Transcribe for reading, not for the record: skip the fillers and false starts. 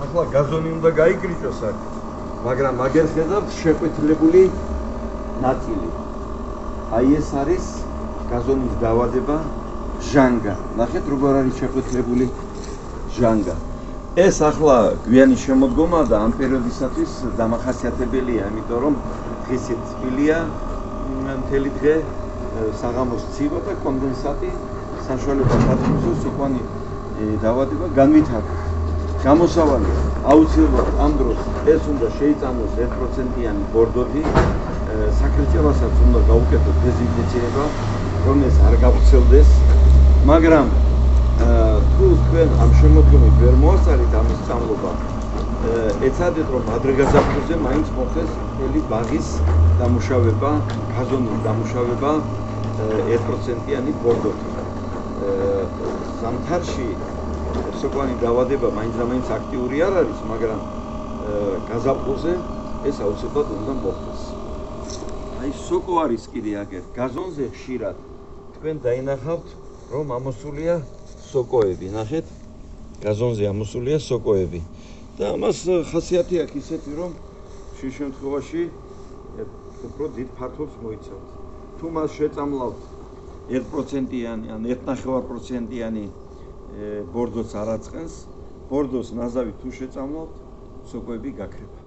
ახლა გაზონი უნდა გაიგრიჭოს აქ, მაგრამ მაგერ ხედავთ შეყვითლებული ნაწილი. აი ეს არის გაზონის დავადება ჟანგა. ნახეთ როგორ არის შეყვითლებული ჟანგა. ეს ახლა გვიანი შემოდგომა და ამ პერიოდისათვის დამახასიათებელია, იმიტომ რომ დღისით თბილია, მთელი დღე საღამოს ცივა და კონდენსატი საშუალებას აწვდის სოკვანი დავადება განვითარდეს. გამოსავალი აუცილებლად ამ დროს ეს უნდა შეიწამოს 1%-იანი ბორდოთი, საქრეჭებასაც უნდა გაუკეთოთ დეზინფექცია, რომ ეს არ გავრცელდეს, მაგრამ თუ თქვენ ამ შემოდგომით ვერ მოასწარით ამის სწავლობა, ეცადეთ რომ ადრე გაზაფხულზე მაინც მოხდეს მთელი ბაღის დამუშავება, გაზონის დამუშავება 1%-იანი ბორდოთი. ზამთარში სოკვანი დავადება მაინც და მაინც აქტიური არ არის, მაგრამ გაზაფხულზე ეს აუცილებლად უნდა მოხდეს. აი სოკო არის კიდე აგერ გაზონზე ხშირად თქვენ დაინახავთ რომ ამოსულია სოკოები, ნახეთ გაზონზე ამოსულია სოკოები და ამას ხასიათი აქვს ისეთი რომ ხშირ შემთხვევაში უფრო დიდ ფართობს მოიცავთ. თუ მას შეწამლავთ 1%-იანი ან 1.5%-იანი ბორდოს არ აწყენს, ბორდოს ნაზავი თუ შეწამლავთ, სოკოები გაქრება.